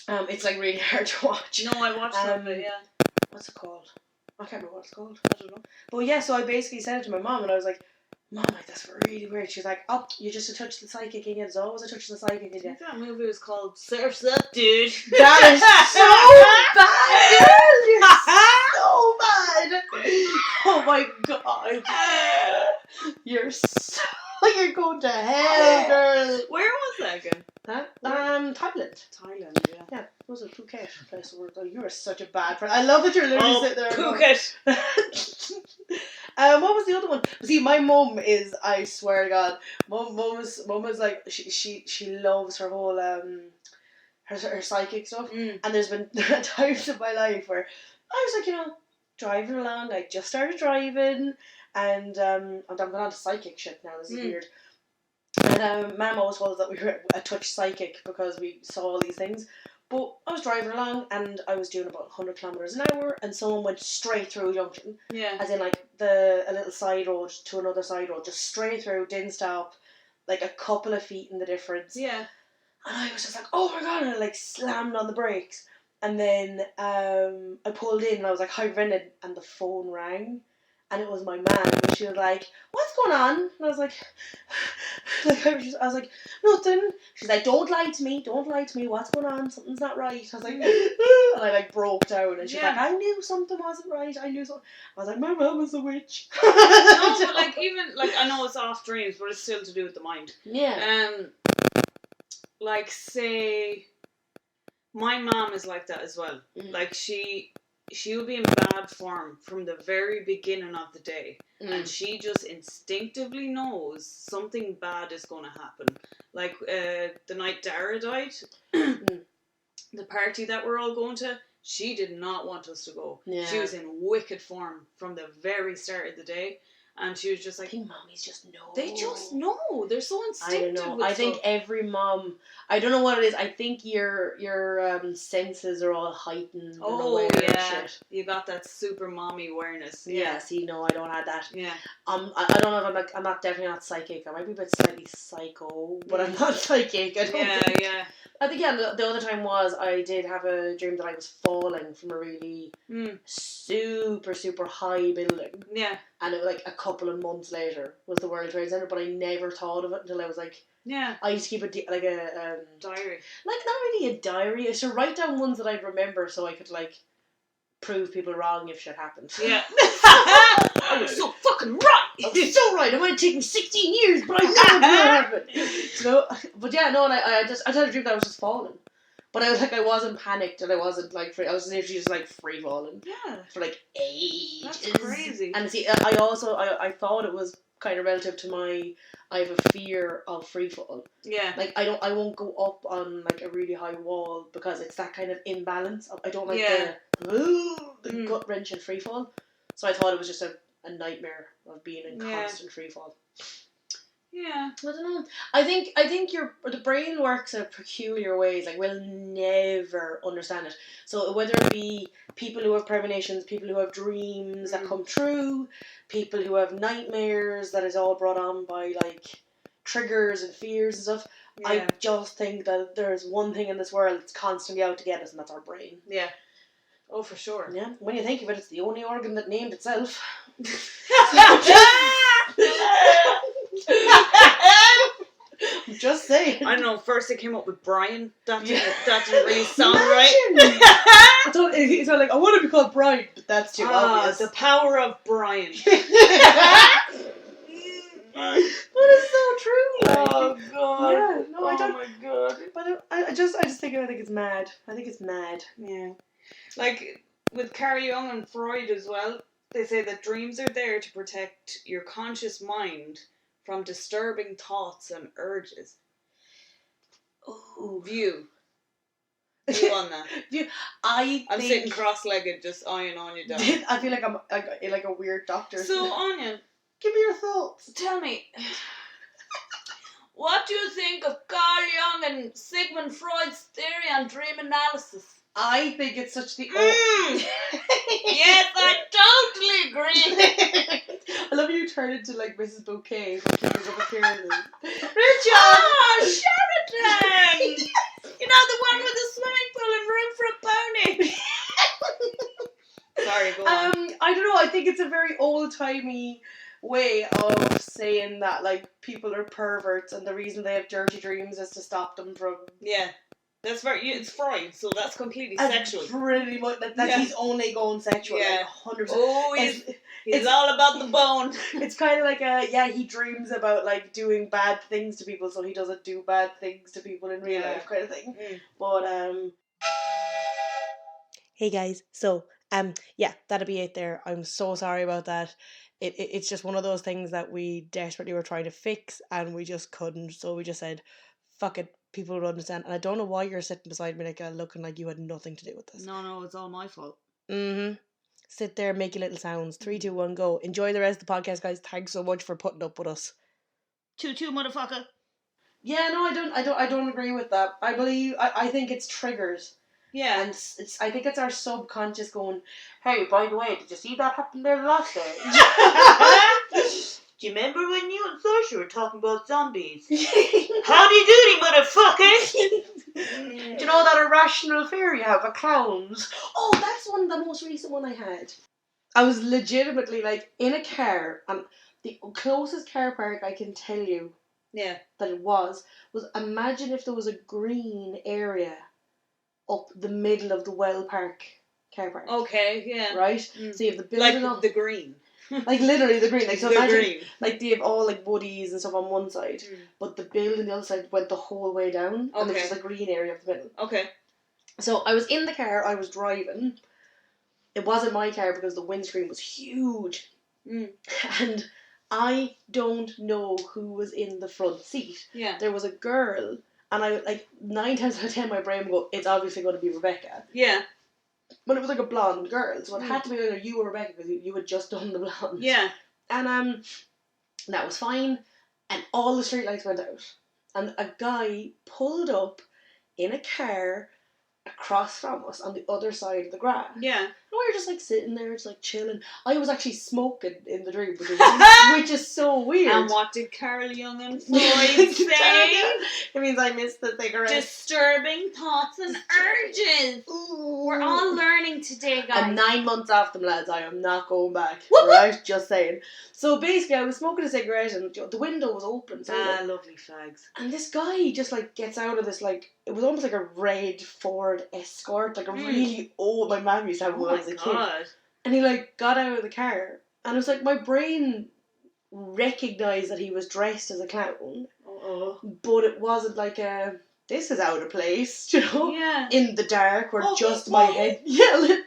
It's like really hard to watch. No, I watched some of it, yeah. What's it called? I can't remember what it's called. I don't know. But yeah, so I basically said it to my mom, and I was like, Mom, like, that's really weird. She's like, oh, you're just a touch the psychic in you. There's always a touch of the psychic in you. I think that movie was called Surf's Up, Dude. That is so bad, girl! You're so bad! Oh my god. You're going to hell, girl. Where was that again? Huh? Thailand. Thailand, yeah. Yeah, it was a Phuket place where you are such a bad friend. I love that you're literally sitting there. Phuket! What was the other one? See, my mum is, I swear to God, mum is like, she loves her whole, her psychic stuff. And there's been times in my life where I was like, driving along, I just started driving, and I'm going on to psychic shit now, this is weird. And Mum always told us that we were a touch psychic because we saw all these things. But I was driving along and I was doing about 100 kilometres an hour, and someone went straight through a junction. Yeah. As in like a little side road to another side road, just straight through, didn't stop, like a couple of feet in the difference. Yeah. And I was just like, oh my god, and I like slammed on the brakes. And then I pulled in and I was like, hi Brendan, and the phone rang. And it was my mum, and she was like, what's going on? And I was like, I was like, nothing. She's like, don't lie to me, what's going on? Something's not right. I was like, and I like broke down, and she's like, I knew something wasn't right, I was like, my mum is a witch. No, but like, even, like, I know it's off dreams, but it's still to do with the mind. Yeah. Like, say, my mom is like that as well. Like, she will be in bad form from the very beginning of the day, and she just instinctively knows something bad is going to happen. Like the night Dara died, the party that we're all going to, she did not want us to go. Yeah. She was in wicked form from the very start of the day. And she was just like, I think mummies just know. They just know. They're so instinctive. I don't know. I think every mom, I don't know what it is. I think your senses are all heightened. Oh yeah, you got that super mommy awareness. Yeah. See, no, I don't have that. Yeah. I don't know if I'm not definitely not psychic. I might be a bit slightly psycho, but I'm not psychic. I don't think. Yeah. I think the other time was I did have a dream that I was falling from a really super, super high building. Yeah. And it was like a couple of months later was the World Trade Center, but I never thought of it until I was like, I used to keep a diary. Like, not really a diary. I used to write down ones that I'd remember so I could like prove people wrong if shit happened. Yeah. I was so fucking right. I was so right. It might have taken 16 years, but I know it will happen. But yeah, no, and I had a dream that I was just falling. But I wasn't panicked, and I wasn't like free. I was literally just like free falling. Yeah. For like ages. That's crazy. And see, I also thought it was kind of relative to I have a fear of free fall. Yeah. Like I won't go up on like a really high wall because it's that kind of imbalance. I don't like the the gut wrenching free fall. So I thought it was just a nightmare of being in constant free fall. Yeah. I don't know. I think the brain works in peculiar ways. Like, we'll never understand it. So whether it be people who have premonitions, people who have dreams that come true, people who have nightmares that is all brought on by like triggers and fears and stuff. Yeah. I just think that there's one thing in this world that's constantly out to get us, and that's our brain. Yeah. Oh, for sure. Yeah. When you think of it, it's the only organ that named itself. I'm just saying. I don't know. First, it came up with Brian. That didn't really sound right. I thought it's like, I want to be called Brian, but that's too obvious. The power of Brian. That is so true. Like. Oh god. Yeah. No, I don't. Oh my god. But I just think it's mad. I think it's mad. Yeah. Like with Carl Jung and Freud as well, they say that dreams are there to protect your conscious mind from disturbing thoughts and urges. Oh, View on that. I'm sitting cross-legged, just eyeing Anya down. I feel like I'm like a weird doctor. So Anya, give me your thoughts. Tell me, what do you think of Carl Jung and Sigmund Freud's theory on dream analysis? I think it's such the... Yes, I totally agree. I love you turn into like Mrs. Bouquet from Keepers Up Appearances. Richard! Oh, Sheridan! Yes. You know, the one with the swimming pool and room for a pony. Sorry, go on. I don't know, I think it's a very old-timey way of saying that like people are perverts and the reason they have dirty dreams is to stop them from... Yeah. That's it's Freud, so that's completely sexual. Pretty much, he's only going sexual, like 100%. Oh, he's all about the bone. It's kind of like he dreams about like doing bad things to people, so he doesn't do bad things to people in real life, kind of thing. But hey guys, so that'll be it there. I'm so sorry about that. It's just one of those things that we desperately were trying to fix and we just couldn't, so we just said, fuck it. People would understand, and I don't know why you're sitting beside me like looking like you had nothing to do with this. No, it's all my fault. Sit there, make your little sounds. 3, 2, 1, go. Enjoy the rest of the podcast, guys. Thanks so much for putting up with us. 2, motherfucker. Yeah, no, I don't agree with that. I think it's triggers. Yeah, and I think it's our subconscious going, hey, by the way, did you see that happen there last day? Do you remember when you and Saoirse were talking about zombies? Howdy doody, motherfucker! Do you know that irrational fear you have of clowns? Oh, that's the most recent one I had. I was legitimately like in a car, and the closest car park I can tell you that it was imagine if there was a green area up the middle of the Well Park car park. Okay, yeah. Right? So you have the building like the green. Like literally the green. Like so imagine green. Like they have all like woodies and stuff on one side, but the building on the other side went the whole way down, and there was just a green area of the middle. Okay. So I was in the car, I was driving. It wasn't my car because the windscreen was huge. And I don't know who was in the front seat. Yeah. There was a girl, and I like 9 times out of 10 my brain would go, it's obviously going to be Rebecca. Yeah. But it was like a blonde girl, so it had to be either you or Rebecca because you had just done the blonde. Yeah. And that was fine, and all the streetlights went out, and a guy pulled up in a car across from us on the other side of the grass. Yeah. And we were just like sitting there, just like chilling. I was actually smoking in the dream, which is so weird. And what did Carl Jung and Freud say? It means I missed the cigarette. Disturbing thoughts and urges. Ooh. We're all learning today, guys. I'm 9 months off them, lads. I am not going back. Right? Just saying. So basically, I was smoking a cigarette and the window was open. So lovely fags. And this guy just like gets out of this like, it was almost like a red Ford Escort, like a really old, my mum used to have one when I was a kid. And he like got out of the car, and it was like my brain recognised that he was dressed as a clown. But it wasn't like this is out of place, you know? Yeah. In the dark, or just my head. Yeah,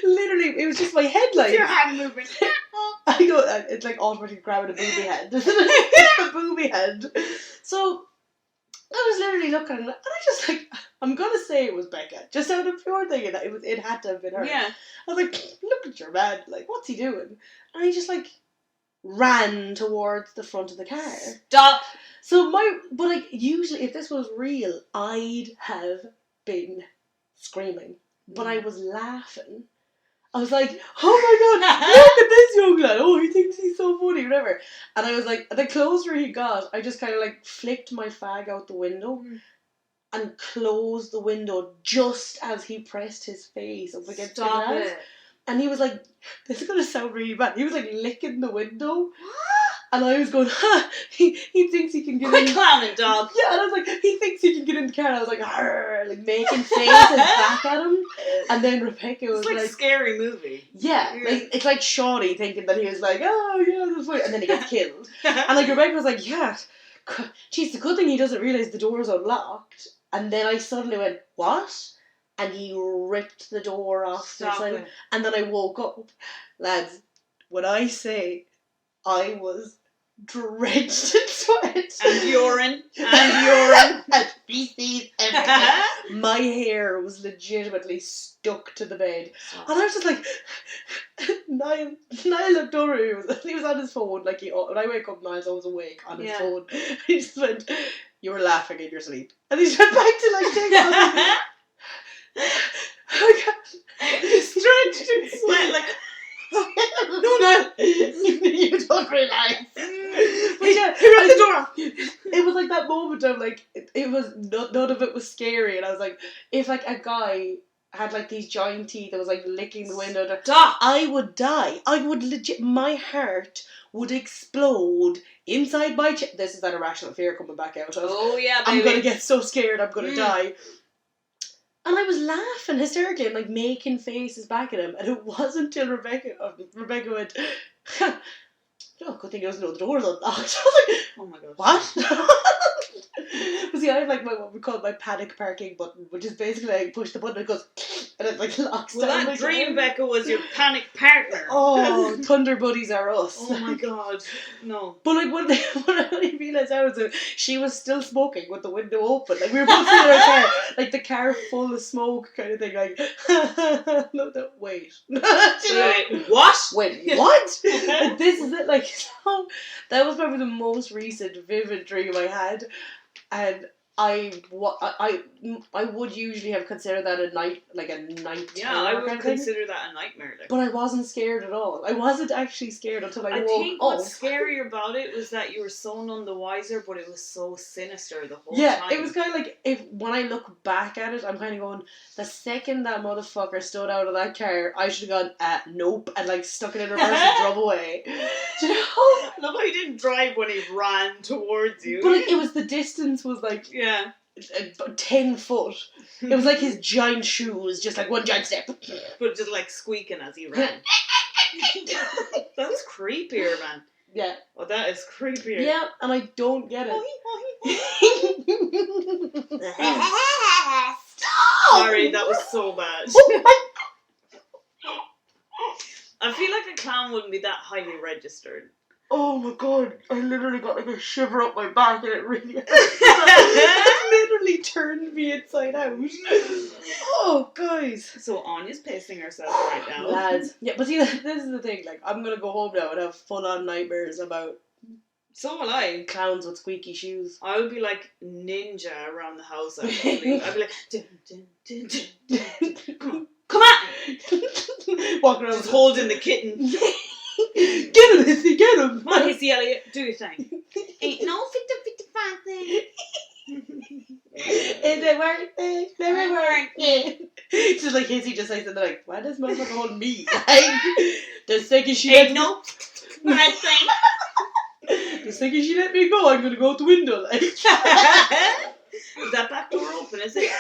literally, it was just my headlight. Your hand movement. I know, it's like automatically grabbing a booby head. A booby head. So I was literally looking, and I I'm gonna say it was Becca, just out of pure thing. It had to have been her. Yeah. I was like, look at your man, like, what's he doing? And he just like ran towards the front of the car. Stop. So but like usually if this was real, I'd have been screaming, but I was laughing. I was like, oh my god, look at this young lad. Oh, he thinks he's so funny, whatever. And I was like, the closer he got, I just kind of like flicked my fag out the window and closed the window just as he pressed his face up against the glass. It. And he was like, this is going to sound really bad. He was like licking the window. And I was going, he thinks he can get Quit in. clowning, dog. Yeah, and I was like, he thinks he can get in the car. And I was like, arr, like making faces back at him. And then Rebecca was it's like a scary movie. Yeah, like it's like Shawnee thinking that he was like, oh yeah, that's funny. And then he gets killed. And like Rebecca was like, yeah, geez, the good thing he doesn't realise the door's unlocked. And then I suddenly went, what? And he ripped the door off the side. And then I woke up. Lads, when I say I was drenched in sweat. And urine. And feces everywhere. My hair was legitimately stuck to the bed. And I was just like, Niall looked over at me. He was on his phone. Like when I wake up, Niall's always awake on his phone. He just went, you were laughing in your sleep. And he just went back to like take off. He's drenched in sweat, like, no, you don't realise. He ripped the door off. It was like that moment of like, it was, none of it was scary, and I was like, if like a guy had like these giant teeth that was like licking the window, I would die. I would legit, my heart would explode inside my chest. This is that irrational fear coming back out. Oh yeah, baby. I'm gonna get so scared, I'm gonna die. And I was laughing hysterically and like making faces back at him, and it wasn't until Rebecca went, oh, good thing he doesn't know the door's unlocked. I was like, oh my god, what? But see, I have like what we call my panic parking button, which is basically like push the button and it goes, and it like locks down. Well, that dream, Becca, was your panic partner. Oh, Thunder Buddies are us. Oh my god, no. But like when I only realised I was she was still smoking with the window open. Like we were both sitting in our car, like the car full of smoke kind of thing. Like, no, wait. Wait, what? Wait, what? Like, this is it. Like, so that was probably the most recent vivid dream I had, and I would usually have considered that a night. Yeah, I would consider that a nightmare. Like. But I wasn't scared at all. I wasn't actually scared until I woke up. I think what's scarier about it was that you were so none the wiser, but it was so sinister the whole time. Yeah, it was kind of like, when I look back at it, I'm kind of going, the second that motherfucker stood out of that car, I should have gone, nope, and like stuck it in reverse and drove away. Do you know? No, he didn't drive when he ran towards you. But like, it was, the distance was like... Yeah. 10 foot. It was like his giant shoes, just like one giant step. But just like squeaking as he ran. That's creepier, man. Yeah. Oh, that is creepier. Yeah, and I don't get it. Stop! Sorry, that was so bad. I feel like a clown wouldn't be that highly registered. Oh my god, I literally got like a shiver up my back and it really it literally turned me inside out. Oh, guys. So Anya's pacing herself right now. Lads. Yeah, but see, this is the thing, like, I'm gonna go home now and have full-on nightmares about... So will I. Clowns with squeaky shoes. I would be like ninja around the house. I'd be like, dun, dun, dun, dun, dun. Come on! Walking around just holding the kitten. Get him, Hissy, get him! Come on, Hissy Elliot, do your thing. Ain't no 50-55 thing. Is it working? Let me work it. It's just like Hissy just says something like, why does motherfucker hold me? Like, the second she ain't no bad thing. The second she let me go, I'm gonna go out the window. Like. Is that back door open, is it?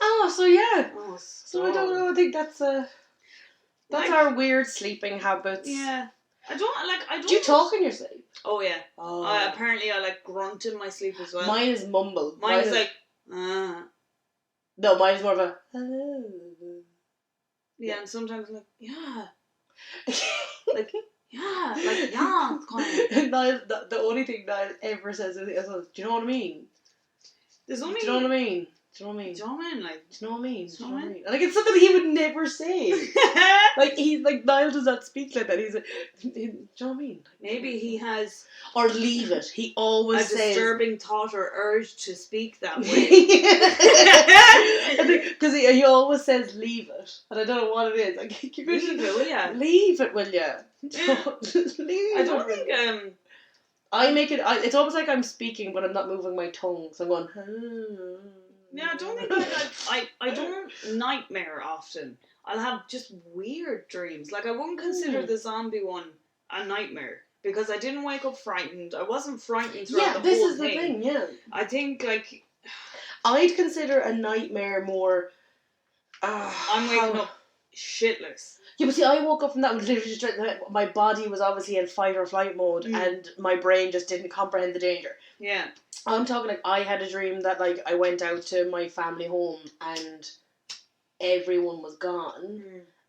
Oh, so yeah. Oh, so I don't know, I think that's like, our weird sleeping habits. Yeah. I don't... Do you talk in your sleep? Oh, yeah. Oh. Apparently I like grunt in my sleep as well. Mine is mumble. Mine is like... No, mine is more of a... Yeah, and sometimes I'm like, yeah. Like, yeah. Like, yeah. Niall, the only thing Niall ever says is, do you know what I mean? There's only... Do you know what I mean? Do you know what I mean? Do you know what I mean? Like, do you know what I mean? Do you know what I mean? Like, it's something he would never say. Like, he's like, Niall does not speak like that. He's like, do you know what I mean? Maybe he has Or leave it. He always a says... disturbing thought or urge to speak that way. Because he always says leave it. And I don't know what it is. Like, you could Leave it, will ya? Leave it, will ya? Leave I don't it. think... I make it... it's almost like I'm speaking, but I'm not moving my tongue. So I'm going... Yeah, I don't think I don't nightmare often. I'll have just weird dreams. Like, I wouldn't consider the zombie one a nightmare because I didn't wake up frightened. I wasn't frightened throughout the whole thing. Yeah, this is the thing, yeah. I think, like... I'd consider a nightmare more... I'm waking up shitless. Yeah, but see, I woke up from that and literally just... My body was obviously in fight or flight mode and my brain just didn't comprehend the danger. Yeah. I'm talking like I had a dream that like I went out to my family home and everyone was gone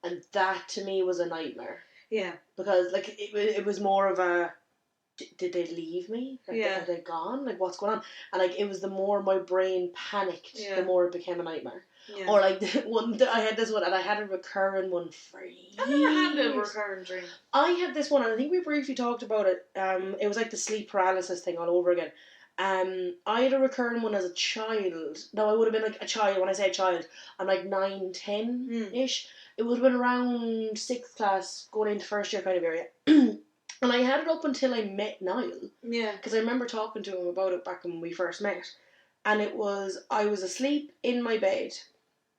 and that to me was a nightmare. Yeah. Because like it was more of a did they leave me? Like, yeah. Are they gone? Like what's going on? And like it was the more my brain panicked, the more it became a nightmare. Yeah. Or like I had this one and I had a recurring one for years. I never had a recurring dream. I had this one and I think we briefly talked about it. It was like the sleep paralysis thing all over again. I had a recurring one as a child. No, I would have been like a child. When I say a child, I'm like 9, 10-ish. It would have been around 6th class, going into first year kind of area. And I had it up until I met Niall. Yeah. Because I remember talking to him about it back when we first met. And it was, I was asleep in my bed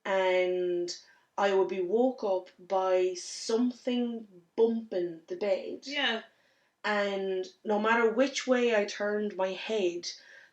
and I would be woke up by something bumping the bed. Yeah. And no matter which way I turned my head,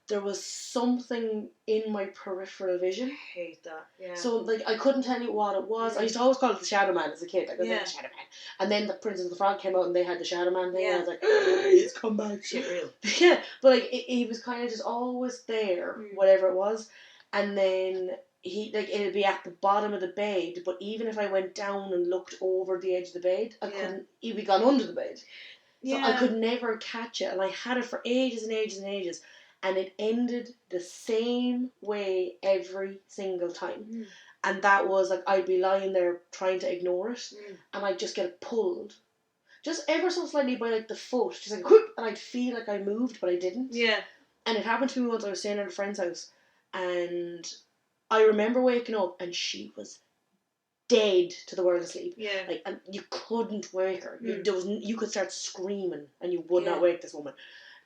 there was something in my peripheral vision. I hate that. Yeah. So like I couldn't tell you what it was. I used to always call it the Shadow Man as a kid. Like, I was like the Shadow Man. And then the Princess and the Frog came out and they had the Shadow Man thing. And I was like, he's come back. Shit real. Yeah. But like he was kind of just always there, whatever it was. And then it'd be at the bottom of the bed. But even if I went down and looked over the edge of the bed, I couldn't. He'd be gone under the bed. So I could never catch it, and I had it for ages and ages and ages, and it ended the same way every single time. And that was like I'd be lying there trying to ignore it, and I'd just get pulled, just ever so slightly by like the foot, just like whoop, and I'd feel like I moved, but I didn't. Yeah. And it happened to me once. I was staying at a friend's house, and I remember waking up, and she was dead to the world asleep. Yeah. Like, and you couldn't wake her. You could start screaming and you would not wake this woman.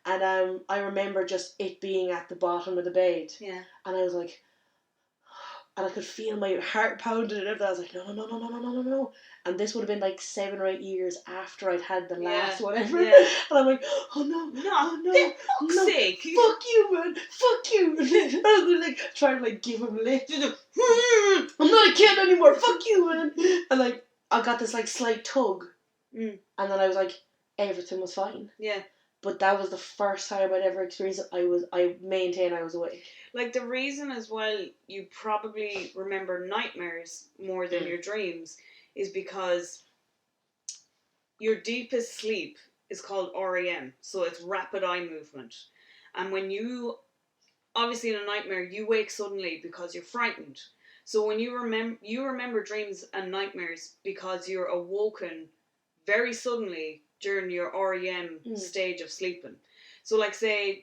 And I remember just it being at the bottom of the bed. Yeah. And I was like, and I could feel my heart pounding and everything. I was like, no. And this would have been like 7 or 8 years after I'd had the last whatever. Yeah. And I'm like, oh no. Fuck's sake. Fuck you, man. Fuck you. And I was like trying to like give him lift. I'm not a kid anymore. Fuck you, man. And like I got this like slight tug. And then I was like, everything was fine. Yeah. But that was the first time I'd ever experienced it. I maintain I was awake. Like, the reason as well you probably remember nightmares more than your dreams is because your deepest sleep is called REM. So it's rapid eye movement. And when you, obviously in a nightmare, you wake suddenly because you're frightened. So when you remember dreams and nightmares because you're awoken very suddenly during your REM stage of sleeping. So like say,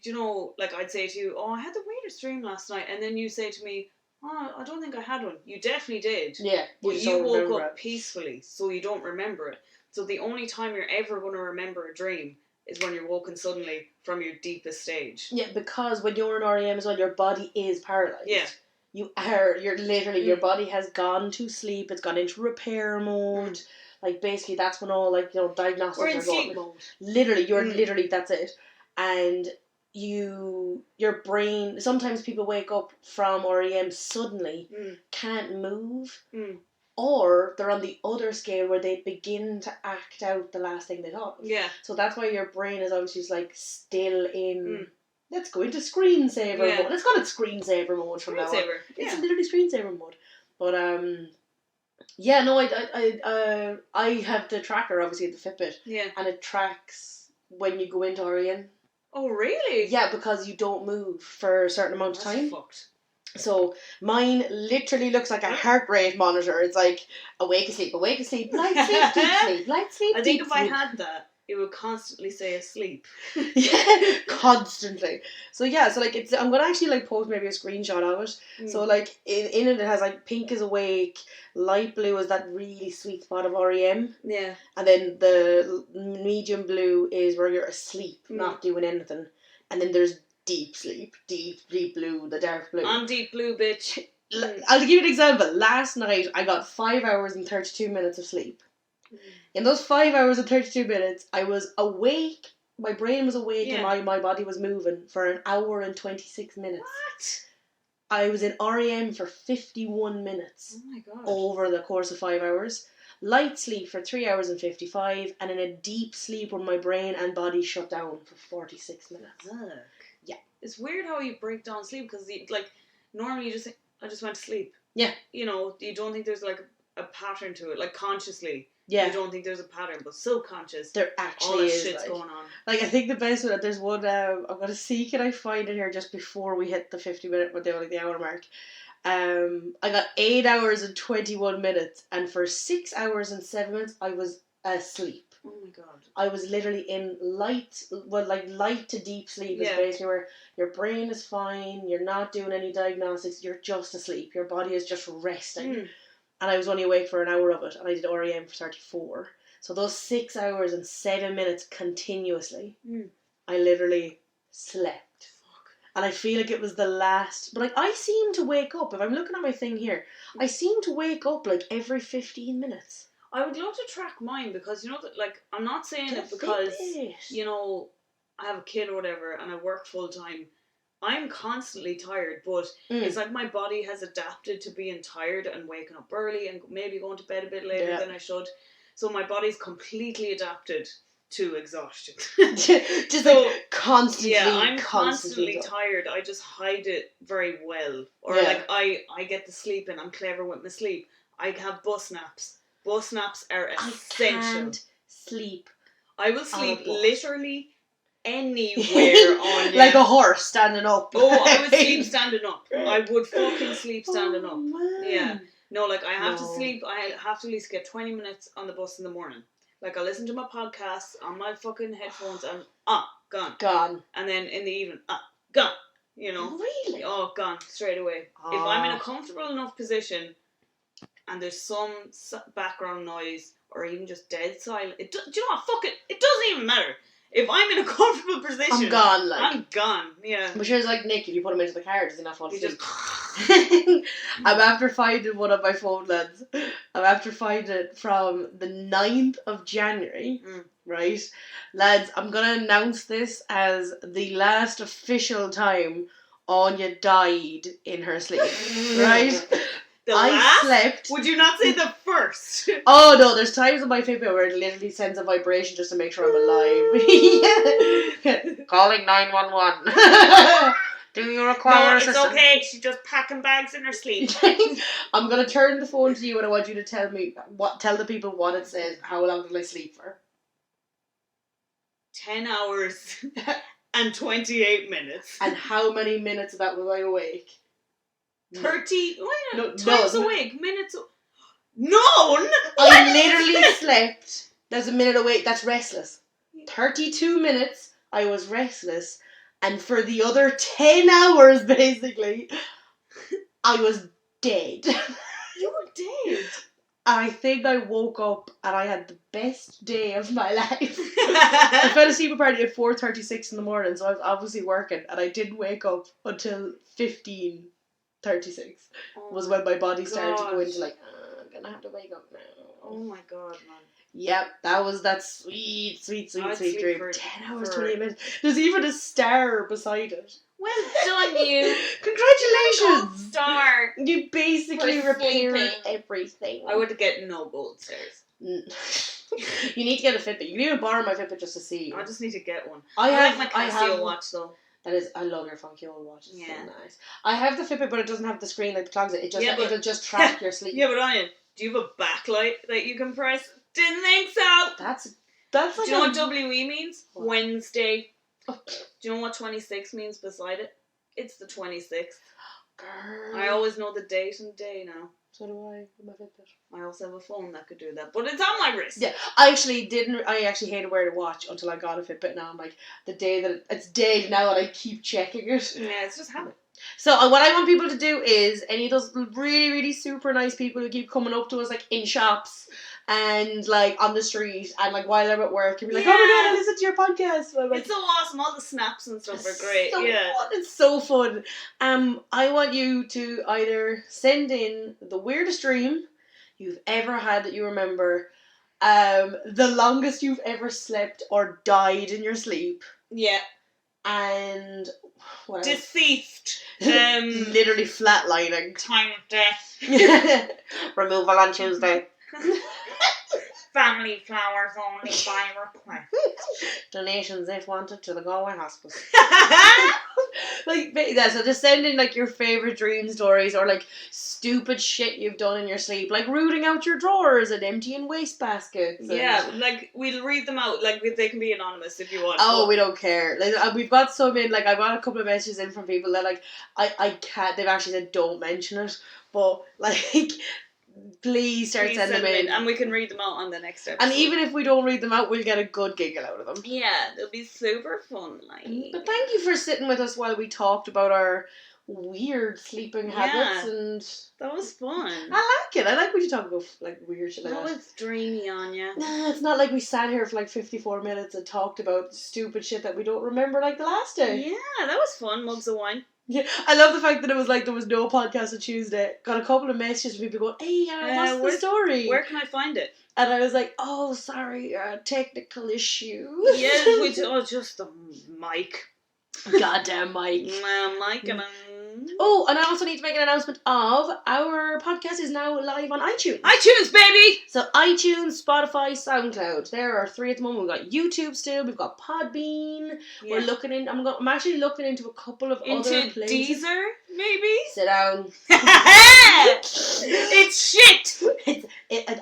like I'd say to you, oh, I had the weirdest dream last night. And then you say to me, oh, I don't think I had one. You definitely did. Yeah. But you woke up peacefully, so you don't remember it. So the only time you're ever going to remember a dream is when you're woken suddenly from your deepest stage. Yeah, because when you're in REM as well, your body is paralysed. Yeah. You're literally, your body has gone to sleep, it's gone into repair mode. Like, basically, that's when all, like, diagnostics are going. Literally, literally, that's it. And your brain, sometimes people wake up from REM suddenly, can't move, or they're on the other scale where they begin to act out the last thing they thought of. Yeah. So that's why your brain is obviously just, like, still in... Let's go into screensaver mode. Let's call it screensaver mode from now on. It's literally screensaver mode. But, yeah, no, I have the tracker, obviously, the Fitbit. Yeah. And it tracks when you go into REM. Oh, really? Yeah, because you don't move for a certain amount of That's time. fucked. So mine literally looks like a heart rate monitor. It's like awake, asleep, light sleep, deep sleep, light sleep, I think deep if I sleep. had that, it would constantly say asleep. Yeah, constantly. So yeah, so like it's. I'm gonna actually like post maybe a screenshot of it. So like in it has like pink is awake, light blue is that really sweet spot of REM. Yeah. And then the medium blue is where you're asleep, not doing anything. And then there's deep sleep, deep blue, the dark blue. I'm deep blue, bitch. I'll give you an example. Last night I got 5 hours and 32 minutes of sleep. In those 5 hours and 32 minutes, I was awake. My brain was awake and my body was moving for an hour and 26 minutes. What? I was in REM for 51 minutes. Oh my god. Over the course of 5 hours. Light sleep for 3 hours and 55, and in a deep sleep where my brain and body shut down for 46 minutes. Ugh. Yeah. It's weird how you break down sleep because, like, normally you just think, I just went to sleep. Yeah. You know, you don't think there's, like, a pattern to it. Like, consciously. Yeah. You don't think there's a pattern, but subconscious. There actually all this is. shit's like, going on. Like, I think the best one, there's one, I'm going to see, can I find it here just before we hit the 50-minute, but they were like the hour mark. I got 8 hours and 21 minutes, and for 6 hours and 7 minutes, I was asleep. Oh my god. I was literally in light to deep sleep is basically where your brain is fine, you're not doing any diagnostics, you're just asleep. Your body is just resting. And I was only awake for an hour of it, and I did REM for 34. So those 6 hours and 7 minutes continuously, I literally slept. And I feel like it was the last... But like, I seem to wake up. If I'm looking at my thing here, I seem to wake up like every 15 minutes. I would love to track mine because, you know, that, like, I'm not saying it because, you know, I have a kid or whatever and I work full time. I'm constantly tired, but it's like my body has adapted to being tired and waking up early and maybe going to bed a bit later than I should. So my body's completely adapted to exhaustion. Just so, like constantly. Yeah, I'm constantly tired. I just hide it very well. Or like I get the sleep and I'm clever with my sleep. I have bus naps. Bus naps are essential. I can't sleep. I will sleep literally anywhere on like a horse standing up. Oh, I would sleep standing up. I would fucking sleep standing up. Man. Yeah. No, like I have to sleep. I have to at least get 20 minutes on the bus in the morning. Like I listen to my podcasts on my fucking headphones and gone. And then in the evening, gone. You know. Really? Oh, gone straight away. If I'm in a comfortable enough position and there's some background noise or even just dead silent, do you know what? Fuck it. It doesn't even matter. If I'm in a comfortable position, I'm gone. Like I'm gone. Yeah. But sure, it's like Nick. If you put him into the car, does he not fall asleep? I'm after finding one of my phone, lads. I'm after finding it from the 9th of January. Right, lads. I'm gonna announce this as the last official time Anya died in her sleep. Right. I slept. Would you not say the first? Oh no, there's times on my Fitbit where it literally sends a vibration just to make sure I'm alive. Yeah. Calling 911. Do you require assistance? No, it's okay. She's just packing bags in her sleep. I'm gonna turn the phone to you and I want you to tell the people what it says. How long did I sleep for? 10 hours and 28 minutes. And how many minutes of that was I awake? 30 times awake, minutes. None. I literally slept. There's a minute awake. That's restless. 32 minutes. I was restless, and for the other 10 hours, basically, I was dead. You were dead. I think I woke up and I had the best day of my life. I fell asleep apparently at 4:36 in the morning, so I was obviously working, and I didn't wake up until 15:36 was when my body started to go into like, I'm gonna have to wake up now. Oh my god, man. Yep, that was that sweet dream. 10 hours, 28 minutes. There's even a star beside it. Well done, you. Congratulations. Star. You basically repaired everything. I would get no gold stars. You need to get a Fitbit. You can even borrow my Fitbit just to see. I just need to get one. I like my Casio watch though. That is, I love your funky old watch. It's so nice. I have the Fitbit, but it doesn't have the screen like the clogs. It'll just track your sleep. Yeah, but Anya, do you have a backlight that you can press? Didn't think so. That's like. Do you know what WE means? What? Wednesday. Do you know what 26 means beside it? It's the 26th. Girl. I always know the date and day now. So do I with my Fitbit. I also have a phone that could do that, but it's on my wrist. Yeah, I actually hated wearing a watch until I got a Fitbit. Now I'm like, the day that it's dead now and I keep checking it. Yeah, it's just habit. So what I want people to do is, any of those really, really super nice people who keep coming up to us like in shops and like on the street and like while I'm at work and be like, oh my god, I listen to your podcast. And I'm like, it's so awesome. All the snaps and stuff are great. So yeah, fun. It's so fun. I want you to either send in the weirdest dream you've ever had that you remember, the longest you've ever slept or died in your sleep. Yeah. And what else? Deceased. Literally flatlining. Time of death. Removal on Tuesday. Family flowers only by request. Donations if wanted to the Galway Hospice. Like, yeah, so just send in like your favourite dream stories or like stupid shit you've done in your sleep, like rooting out your drawers and emptying waste baskets. Yeah, like we'll read them out. Like they can be anonymous if you want. Oh, we don't care. Like we've got some in. Like I got a couple of messages in from people that like I can't. They've actually said don't mention it, but like. Please send them in. And we can read them out on the next episode. And even if we don't read them out, we'll get a good giggle out of them. Yeah, they'll be super fun. Like. But thank you for sitting with us while we talked about our weird sleeping habits, and that was fun. I like it. I like when you talk about like weird shit like that. That was dreamy on you. Nah, it's not like we sat here for like 54 minutes and talked about stupid shit that we don't remember like the last day. Yeah, that was fun. Mugs of wine. Yeah, I love the fact that it was like there was no podcast on Tuesday. Got a couple of messages from people going, "Hey, what's the story? Where can I find it?" And I was like, "Oh, sorry, technical issue." Yeah, just the mic. Goddamn mic. Mic and. Oh, and I also need to make an announcement of our podcast is now live on iTunes. iTunes, baby! So iTunes, Spotify, Soundcloud. There are 3 at the moment. We've got YouTube still. We've got Podbean. Yeah. We're looking in. I'm actually looking into a couple of other places. Deezer, maybe? Sit down. It's shit!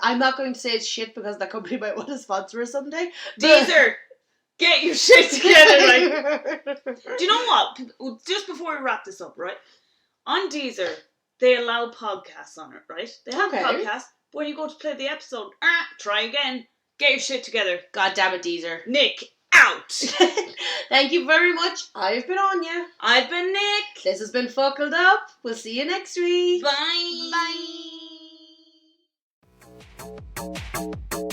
I'm not going to say it's shit because that company might want to sponsor us someday. Deezer! Get your shit together, like. Do you know what? Just before we wrap this up, right? On Deezer, they allow podcasts on it, right? They have podcasts. But when you go to play the episode, try again. Get your shit together. God damn it, Deezer. Nick, out. Thank you very much. I've been Anya. I've been Nick. This has been Fuckled Up. We'll see you next week. Bye. Bye.